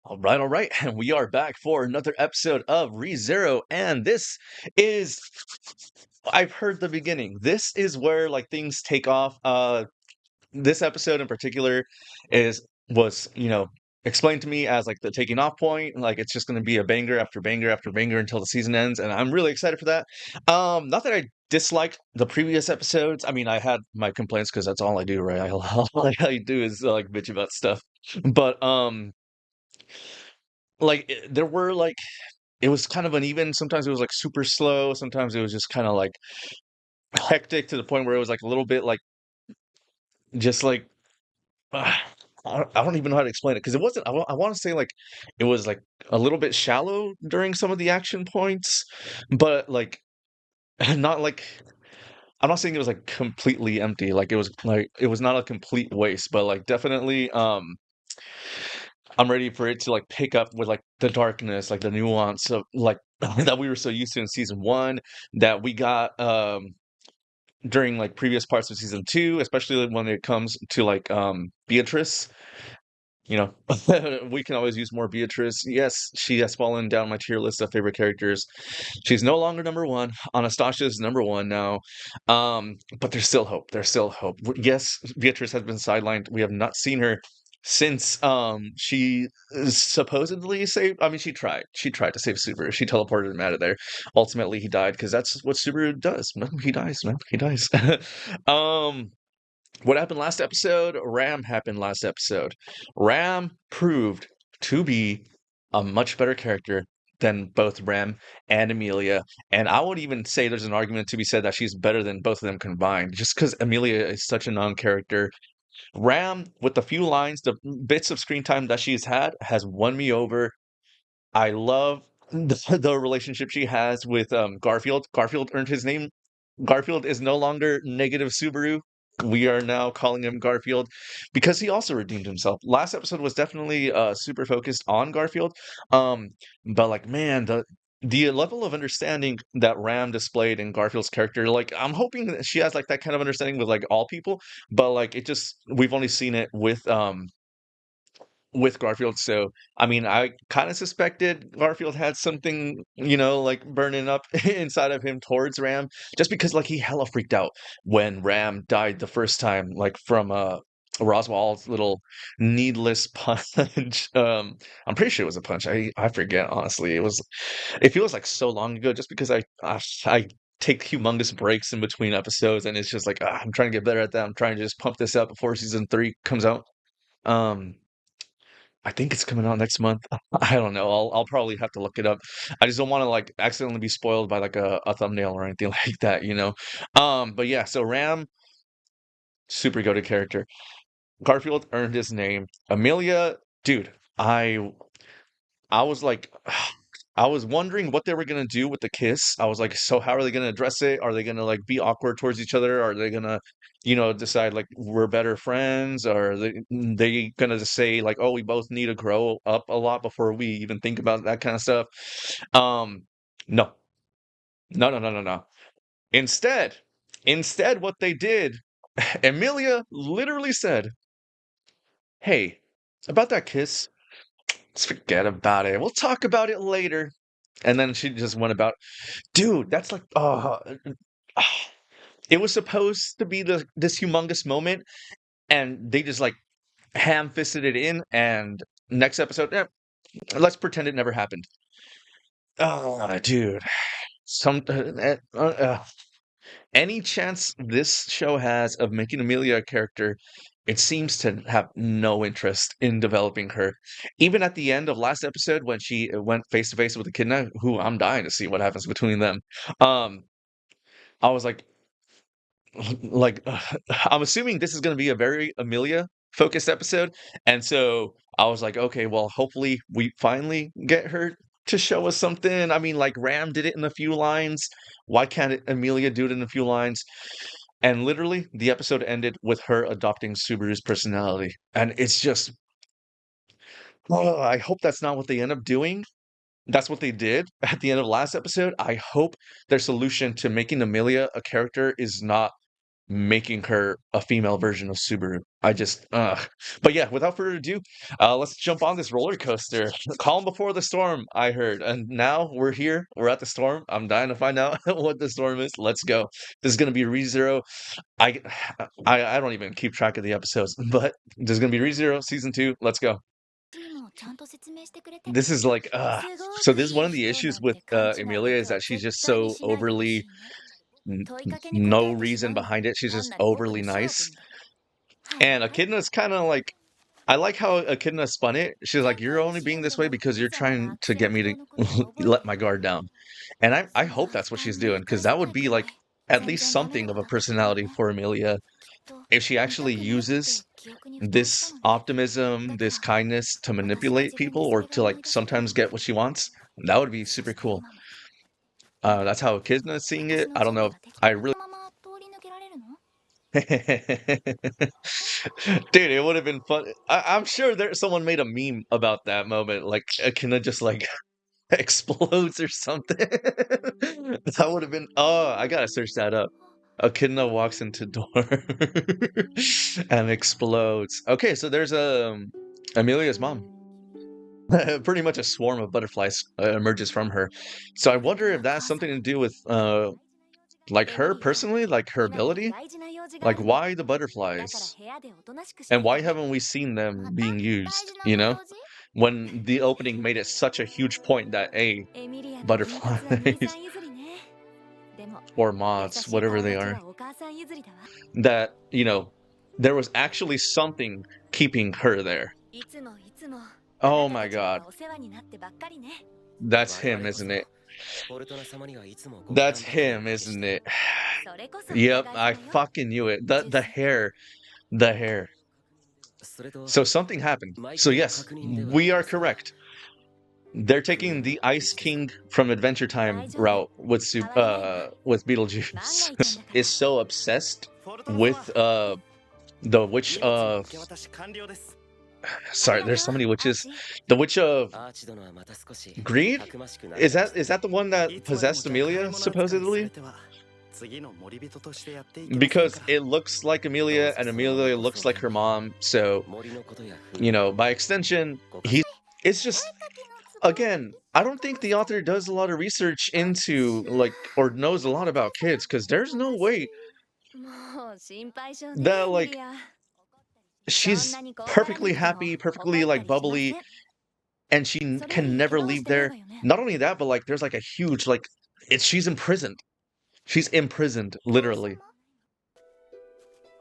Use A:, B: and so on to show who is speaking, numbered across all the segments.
A: All right, and we are back for another episode of ReZero, and this is I've heard the beginning. This is where like things take off. This episode in particular was explained to me as like the taking off point. Like it's just gonna be a banger after banger after banger until the season ends, and I'm really excited for that. Not that I disliked the previous episodes. I mean, I had my complaints because that's all I do, right? All I do is like bitch about stuff. But there were like it was kind of uneven. Sometimes it was like super slow. Sometimes it was just kind of like hectic to the point where it was like a little bit like just like uh, I don't even know how to explain it because it wasn't. I want to say like it was like a little bit shallow during some of the action points, but like not like I'm not saying it was like completely empty. Like it was not a complete waste, but like definitely I'm ready for it to like pick up with like the darkness, like the nuance of like that we were so used to in season one that we got during like previous parts of season two, especially when it comes to like Beatrice. You know, we can always use more Beatrice. Yes, she has fallen down my tier list of favorite characters. She's no longer number one. Anastasia is number one now. But there's still hope. There's still hope. Yes, Beatrice has been sidelined. We have not seen her since she supposedly saved. I mean, she tried. She tried to save Subaru. She teleported him out of there. Ultimately, he died because that's what Subaru does. No, he dies, man. He dies. um what happened last episode? Ram happened last episode. Ram proved to be a much better character than both Ram and Emilia. And I would even say there's an argument to be said that she's better than both of them combined, just because Emilia is such a non character. Ram, with the few lines, the bits of screen time that she's had, has won me over. I love the relationship she has with Garfield. Garfield earned his name. Garfield is no longer negative Subaru. We are now calling him Garfield because he also redeemed himself. Last episode was definitely super focused on Garfield. Um, but like man, the level of understanding that Ram displayed in Garfield's character, like I'm hoping that she has like that kind of understanding with like all people, but like it just we've only seen it with Garfield. So, I mean, I kind of suspected Garfield had something, like burning up inside of him towards Ram, just because like he hella freaked out when Ram died the first time, like from Roswell's little needless punch. I'm pretty sure it was a punch. I forget honestly. It feels like so long ago, just because I take humongous breaks in between episodes, and it's just like I'm trying to get better at that. I'm trying to just pump this up before season three comes out. Um, I think it's coming out next month. I don't know. I'll probably have to look it up. I just don't want to like accidentally be spoiled by like a thumbnail or anything like that. But yeah, so Ram, super goated character. Garfield earned his name. Amelia, dude, I was like I was wondering what they were gonna do with the kiss. I was like, so how are they gonna address it? Are they gonna like be awkward towards each other? Are they gonna, decide like we're better friends? Or are they gonna just say like, oh, we both need to grow up a lot before we even think about that kind of stuff? Um, no, no, no, no, no, no. Instead, instead, what they did, Emilia literally said, "Hey, about that kiss, let's forget about it. We'll talk about it later." And then she just went about dude, that's like, it was supposed to be this humongous moment, and they just like ham-fisted it in. And next episode, let's pretend it never happened. Oh, dude, some any chance this show has of making Amelia a character, it seems to have no interest in developing her. Even at the end of last episode, when she went face to face with Echidna, who I'm dying to see what happens between them. Um, I was like I'm assuming this is going to be a very Amelia focused episode, and so I was like, okay, well, hopefully we finally get her to show us something. I mean, like Ram did it in a few lines. Why can't Amelia do it in a few lines? And literally, the episode ended with her adopting Subaru's personality, and it's just, oh, I hope that's not what they end up doing. That's what they did at the end of last episode. I hope their solution to making Amelia a character is not making her a female version of Subaru. I just, but yeah, without further ado, let's jump on this roller coaster. Calm before the storm, I heard, and now we're here. We're at the storm. I'm dying to find out what the storm is. Let's go. This is gonna be ReZero. I, I don't even keep track of the episodes, but this is gonna be ReZero season 2. Let's go. This is like, so this is one of the issues with Emilia is that she's just so overly no reason behind it. She's just overly nice. And Echidna's kind of like, I like how Echidna spun it. She's like, you're only being this way because you're trying to get me to let my guard down. And I hope that's what she's doing, because that would be like at least something of a personality for Emilia. If she actually uses this optimism, this kindness to manipulate people or to like sometimes get what she wants, that would be super cool. That's how Echidna's seeing it. I don't know. I really Dude, it would have been fun. I'm sure someone made a meme about that moment, like Akina just like explodes or something. That would have been. Oh, I gotta search that up. Akina walks into door and explodes. Okay, so there's Emilia's mom. Pretty much a swarm of butterflies emerges from her. So I wonder if that's something to do with like her personally, like her ability. Like, why the butterflies? And why haven't we seen them being used, you know? When the opening made it such a huge point that, A, butterflies, or moths, whatever they are, that, you know, there was actually something keeping her there. Oh my god. That's him, isn't it? That's him, isn't it? Yep, I fucking knew it. The hair. The hair. So something happened. So yes, we are correct. They're taking the Ice King from Adventure Time route with Beetlejuice. Is so obsessed with the witch of sorry, there's so many witches. The witch of greed? Is that the one that possessed Emilia, supposedly? Because it looks like Emilia and Emilia looks like her mom, so you know, by extension, it's just again, I don't think the author does a lot of research into like or knows a lot about kids, because there's no way that like she's perfectly happy, perfectly like bubbly, and she can never leave there. Not only that, but like there's like a huge like she's imprisoned. She's imprisoned, literally.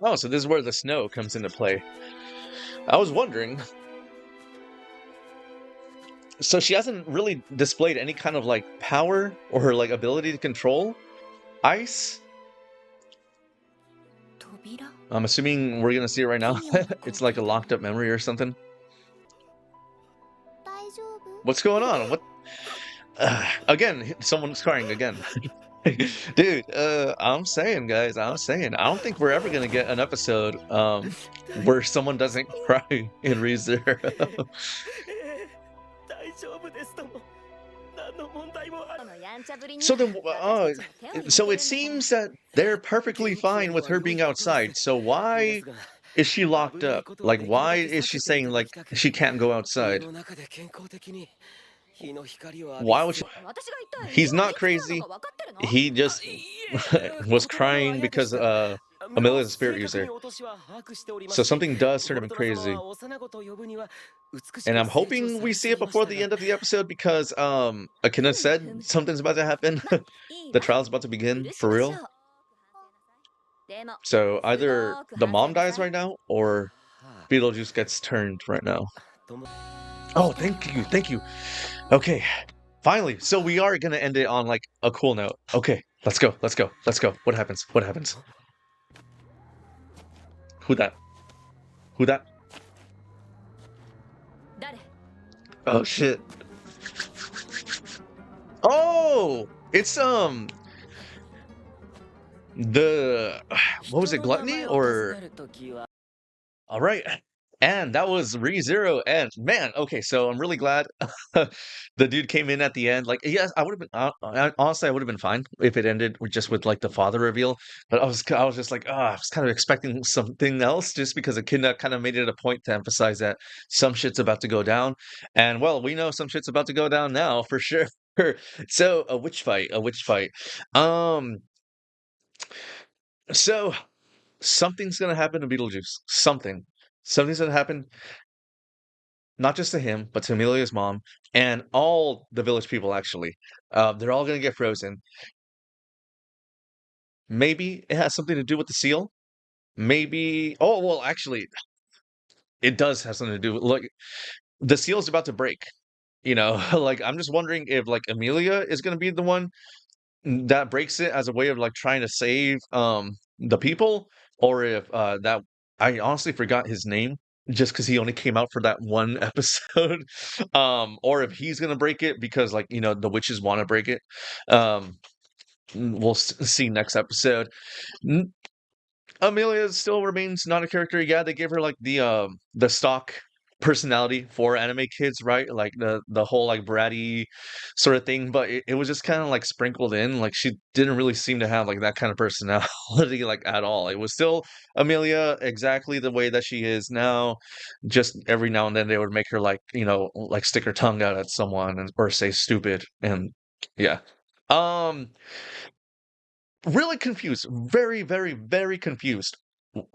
A: Oh, so this is where the snow comes into play. I was wondering. So she hasn't really displayed any kind of like power or her like ability to control ice. I'm assuming we're gonna see it right now. It's like a locked up memory or something. What's going on? What? Again, someone's crying again. Dude, I'm saying, guys, I'm saying, I don't think we're ever gonna get an episode where someone doesn't cry in ReZero. So then, so it seems that they're perfectly fine with her being outside. So why is she locked up? Like, why is she saying like she can't go outside? Why would she? He's not crazy. He just was crying because Emilia's a spirit user. So something does turn him crazy. And I'm hoping we see it before the end of the episode, because Akina said something's about to happen. The trial's about to begin, for real. So either the mom dies right now, or Beetlejuice gets turned right now. Oh, thank you, thank you. Okay, finally. So we are gonna end it on like a cool note. Okay, let's go, let's go, let's go. What happens? What happens? Who that? Who that? Oh shit. Oh, it's the what was it, Gluttony or all right. And that was ReZero. And man, okay, so I'm really glad the dude came in at the end. Like, yes, I would have been honestly, I would have been fine if it ended with just with like the father reveal. But I was just like, I was kind of expecting something else, just because Echidna kind of made it a point to emphasize that some shit's about to go down. And well, we know some shit's about to go down now for sure. So a witch fight. Um, so something's gonna happen to Beetlejuice. Something's gonna happen, not just to him, but to Emilia's mom and all the village people, actually. They're all gonna get frozen. Maybe it has something to do with the seal. Maybe. Oh, well, actually, it does have something to do with. Look, the seal's about to break. Like I'm just wondering if like Emilia is gonna be the one that breaks it as a way of like trying to save the people, or if that I honestly forgot his name just because he only came out for that one episode. Or if he's gonna break it because like the witches want to break it. um we'll see next episode. Amelia still remains not a character. Yeah, they gave her like the stock personality for anime kids, right? Like the whole like bratty sort of thing, but it was just kind of like sprinkled in. Like she didn't really seem to have like that kind of personality like at all. It was still Amelia exactly the way that she is now. Just every now and then they would make her like, like stick her tongue out at someone or say stupid and yeah. Um really confused. Very, very, very confused.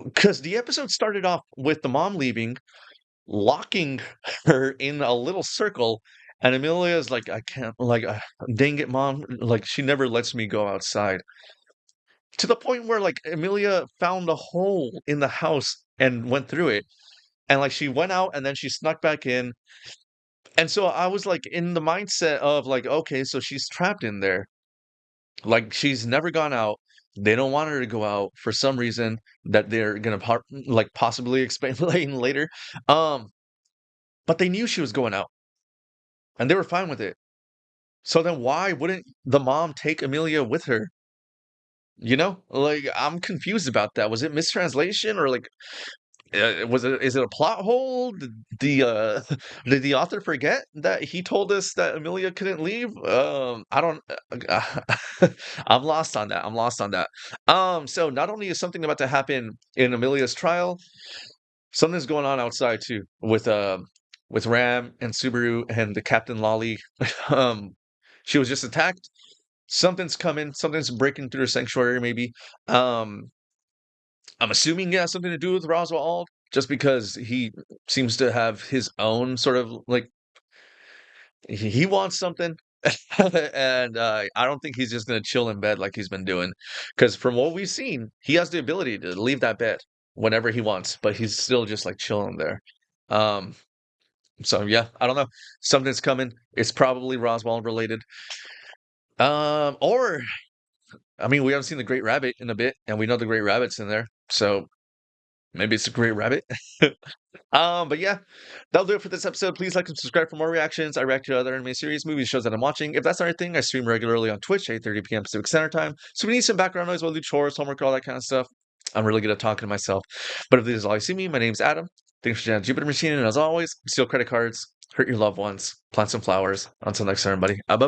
A: Because the episode started off with the mom leaving, locking her in a little circle, and Amelia's like, I can't, like, dang it, mom. Like, she never lets me go outside. To the point where, like, Amelia found a hole in the house and went through it. And, like, she went out and then she snuck back in. And so I was, like, in the mindset of, like, okay, so she's trapped in there. Like, she's never gone out. They don't want her to go out for some reason that they're gonna like possibly explain later. Um, but they knew she was going out, and they were fine with it. So then why wouldn't the mom take Amelia with her? Like I'm confused about that. Was it mistranslation or like was it is it a plot hole? Did did the author forget that he told us that Amelia couldn't leave? I don't. I'm lost on that. I'm lost on that. So not only is something about to happen in Amelia's trial, something's going on outside too with Ram and Subaru and the Captain Lolly. um, she was just attacked. Something's coming. Something's breaking through her sanctuary. Maybe. Um, I'm assuming it has something to do with Roswell, just because he seems to have his own sort of like he wants something, and I don't think he's just gonna chill in bed like he's been doing. Because from what we've seen, he has the ability to leave that bed whenever he wants, but he's still just like chilling there. Um, so yeah, I don't know. Something's coming. It's probably Roswell related. Or I mean, we haven't seen the Great Rabbit in a bit, and we know the Great Rabbit's in there, so maybe it's a Great Rabbit. But yeah, that'll do it for this episode. Please like and subscribe for more reactions. I react to other anime series, movies, shows that I'm watching. If that's not your thing, I stream regularly on Twitch, 8:30 p.m. Pacific Standard Time. So if you need some background noise while I do chores, homework, all that kind of stuff, I'm really good at talking to myself. But if this is all you see me, my name's Adam. Thanks for joining Jupiter Machine, and as always, steal credit cards, hurt your loved ones, plant some flowers. Until next time, everybody. Bye bye.